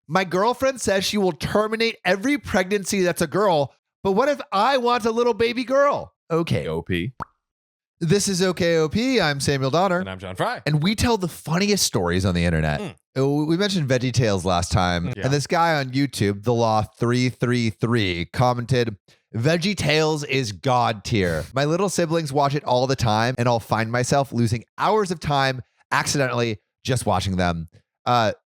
My girlfriend says she will terminate every pregnancy that's a girl, but what if I want a little baby girl? OKOP. This is OKOP. I'm Samuel Donner. And I'm John Frye. And we tell the funniest stories on the internet. We mentioned Veggie Tales last time. Yeah. And this guy on YouTube, The Law 333, commented, Veggie Tales is God tier. My little siblings watch it all the time, and I'll find myself losing hours of time accidentally just watching them.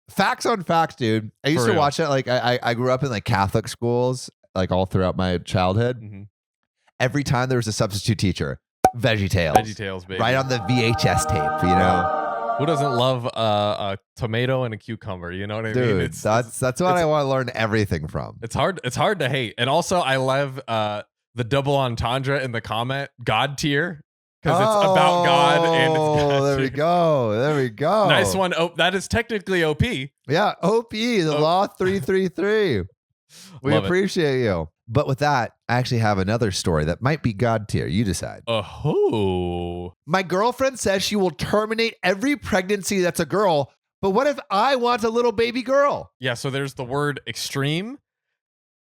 Facts on facts, dude. I used to watch it. Like I grew up in like Catholic schools, like all throughout my childhood. Mm-hmm. Every time there was a substitute teacher, Veggie Tales. Veggie Tales, baby. Right on the VHS tape, you know? Who doesn't love a tomato and a cucumber? You know what I mean? Dude, that's what I want to learn everything from. It's hard to hate. And also I love the double entendre in the comment, God tier. Because it's about God and it's God. There we go. There we go. Nice one. Oh, that is technically OP. Yeah, OP, the Law 333. We Love appreciate you. But with that, I actually have another story that might be God tier. You decide. Oh. My girlfriend says she will terminate every pregnancy that's a girl, but what if I want a little baby girl? Yeah, so there's the word extreme,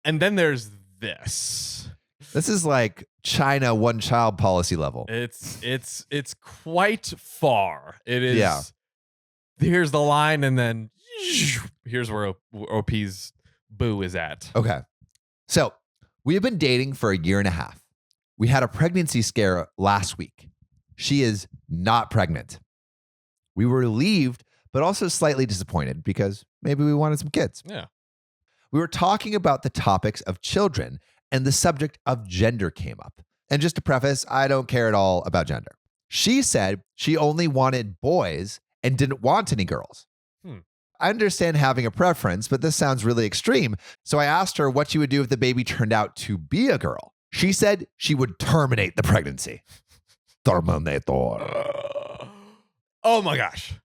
and then there's this. This is like China one-child policy level. It's quite far. It is. Yeah. Here's the line, and then here's where OP's boo is at. Okay. So we have been dating for a year and a half. We had a pregnancy scare last week. She is not pregnant. We were relieved, but also slightly disappointed because maybe we wanted some kids. Yeah. We were talking about the topics of children, and the subject of gender came up. And just to preface, I don't care at all about gender. She said she only wanted boys and didn't want any girls. I understand having a preference, but this sounds really extreme. So I asked her what she would do if the baby turned out to be a girl. She said she would terminate the pregnancy. Terminator. Oh my gosh.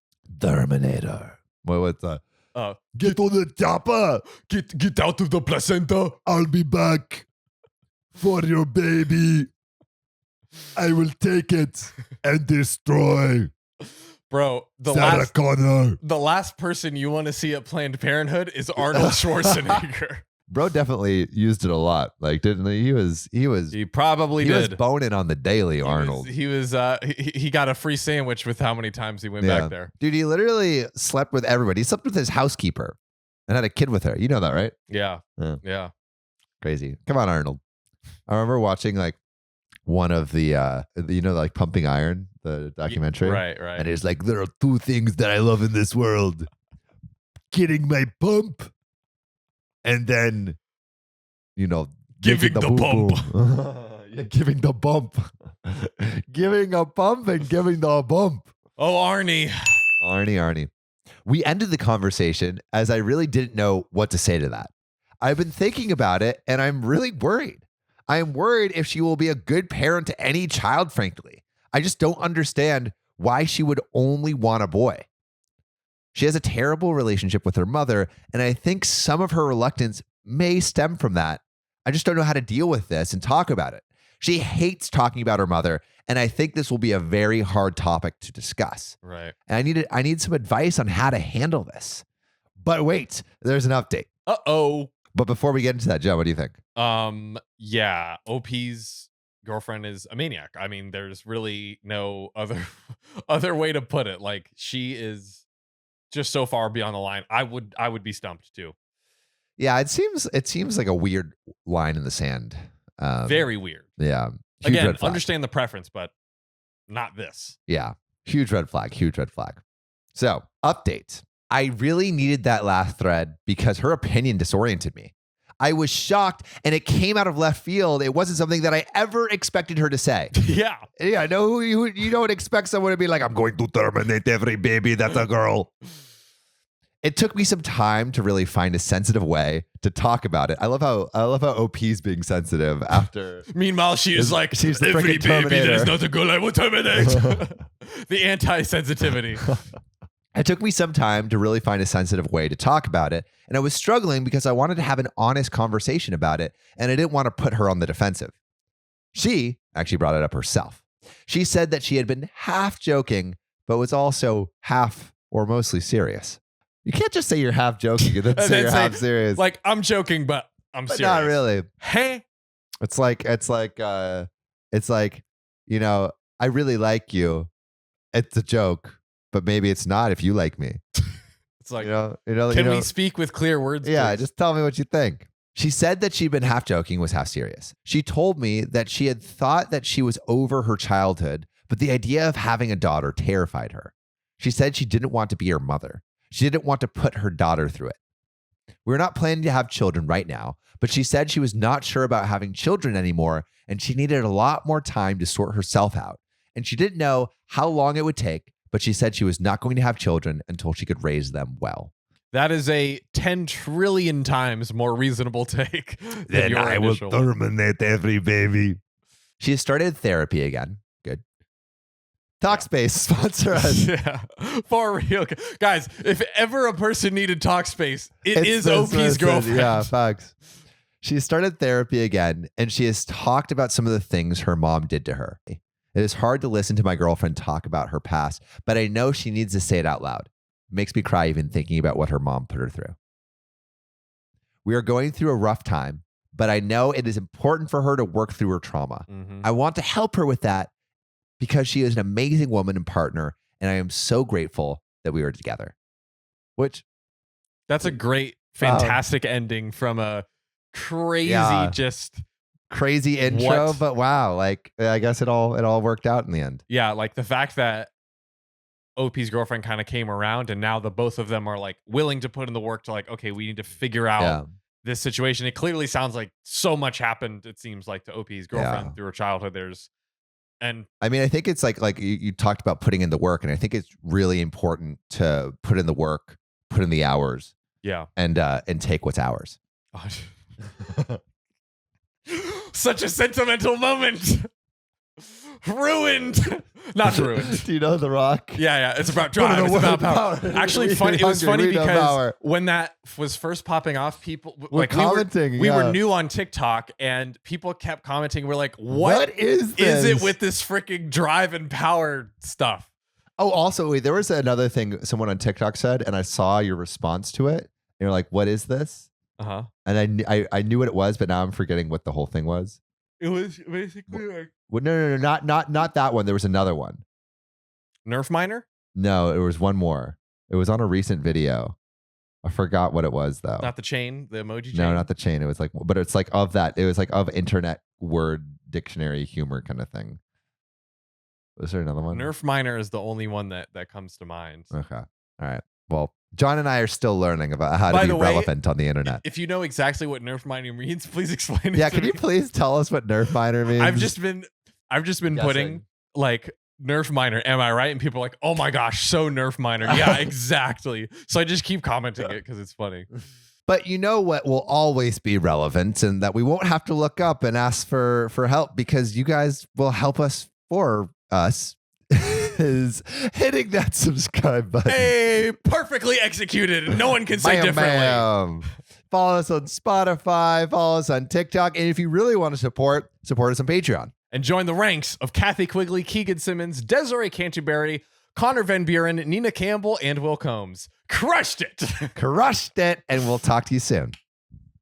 Terminator. What's that? Get on the chopper. Get out of the placenta. I'll be back for your baby. I will take it and destroy. Bro, Sarah Connor. The last person you want to see at Planned Parenthood is Arnold Schwarzenegger. Bro definitely used it a lot. Like, didn't he? He probably did. He was boning on the daily, Arnold. He got a free sandwich with how many times he went back there. Dude, he literally slept with everybody. He slept with his housekeeper and had a kid with her. You know that, right? Yeah. Yeah. Crazy. Come on, Arnold. I remember watching like one of the like Pumping Iron, the documentary. Right. And it's like, there are two things that I love in this world. Getting my pump and then, Giving the bump. Yeah, giving the bump. Giving a pump and giving the bump. Oh, Arnie. Arnie. We ended the conversation as I really didn't know what to say to that. I've been thinking about it and I'm really worried. I am worried if she will be a good parent to any child, frankly. I just don't understand why she would only want a boy. She has a terrible relationship with her mother, and I think some of her reluctance may stem from that. I just don't know how to deal with this and talk about it. She hates talking about her mother, and I think this will be a very hard topic to discuss. Right. And I need some advice on how to handle this. But wait, there's an update. Uh-oh. But before we get into that, Joe, what do you think? Yeah, OP's girlfriend is a maniac. I mean, there's really no other way to put it. Like, she is just so far beyond the line. I would be stumped too. Yeah, it seems like a weird line in the sand. Very weird. Yeah. Again, understand the preference, but not this. Yeah. Huge red flag. So, update. I really needed that last thread because her opinion disoriented me. I was shocked and it came out of left field. It wasn't something that I ever expected her to say. Yeah. Yeah, no, you don't expect someone to be like, I'm going to terminate every baby that's a girl. It took me some time to really find a sensitive way to talk about it. I love how OP's being sensitive after. Meanwhile, she's the every baby Terminator. that is not a girl, I will terminate. The anti-sensitivity. It took me some time to really find a sensitive way to talk about it. And I was struggling because I wanted to have an honest conversation about it. And I didn't want to put her on the defensive. She actually brought it up herself. She said that she had been half joking, but was also half or mostly serious. You can't just say you're half joking and then And say then you're say, half serious. Like, I'm joking, but I'm but serious. not really. Hey, It's like you know, I really like you. It's a joke, but maybe it's not if you like me. it's like, Can we speak with clear words? Yeah, please? just tell me what you think. She said that she'd been half joking, was half serious. She told me that she had thought that she was over her childhood, but the idea of having a daughter terrified her. She said she didn't want to be her mother. She didn't want to put her daughter through it. We're not planning to have children right now, but she said she was not sure about having children anymore, and she needed a lot more time to sort herself out. And she didn't know how long it would take, but she said she was not going to have children until she could raise them well. That is a 10 trillion times more reasonable take than Then your I will initial one. terminate every baby. She has started therapy again. Good. Talkspace, sponsor us. Yeah, for real, guys. If ever a person needed Talkspace, it It's is this OP's person. girlfriend. Yeah, facts. She started therapy again, and she has talked about some of the things her mom did to her. It is hard to listen to my girlfriend talk about her past, but I know she needs to say it out loud. It makes me cry even thinking about what her mom put her through. We are going through a rough time, but I know it is important for her to work through her trauma. Mhm. I want to help her with that because she is an amazing woman and partner, and I am so grateful that we are together. Which, That's a great, Wow. fantastic ending from a crazy, Yeah. just crazy intro, What? but wow, like I guess it all worked out in the end. yeah, like the fact that OP's girlfriend kind of came around, and now the both of them are like willing to put in the work to like, okay, we need to figure out Yeah. this situation. It clearly sounds like so much happened. It seems like to OP's girlfriend Yeah. through her childhood. And I mean, I think it's like you talked about putting in the work, and I think it's really important to put in the work, put in the hours, yeah, and take what's ours. such a sentimental moment. Ruined, not ruined. Do you know The Rock? Yeah, it's about Put in drive. the It's work, about power. power. Actually, We funny. It was hungry, funny we know because power. when that was first popping off, people We're like commenting, we were yeah. new on TikTok, and people kept commenting. We're like, "What is is it this? with this freaking drive and power stuff?" Oh, also, wait, there was another thing someone on TikTok said, and I saw your response to it. And you're like, "What is this?" Uh-huh. And I knew what it was, but now I'm forgetting what the whole thing was. It was basically like Well, no, not that one. There was another one. Nerf miner. No, it was one more. It was on a recent video. I forgot what it was though. Not the chain, the emoji chain. No, not the chain. It was like, but it's like of that. It was like of internet word dictionary humor kind of thing. Was there another one? Nerf miner is the only one that comes to mind. Okay. All right. Well, John and I are still learning about how By to be the way, relevant on the internet. If you know exactly what Nerf miner means, please explain it. Yeah, to can me. you please tell us what Nerf miner means? I've just been Guessing. putting like Nerf miner, am I right? And people are like, oh my gosh, so Nerf miner. Yeah, exactly. So I just keep commenting it because it's funny. But you know what will always be relevant, and that we won't have to look up and ask for help because you guys will help us for us is hitting that subscribe button. Hey, perfectly executed. And no one can say Bam, differently. bam. Follow us on Spotify, follow us on TikTok, and if you really want to support us on Patreon. And join the ranks of Kathy Quigley, Keegan Simmons, Desiree Canterbury, Connor Van Buren, Nina Campbell, and Will Combs. Crushed it. Crushed it, and we'll talk to you soon.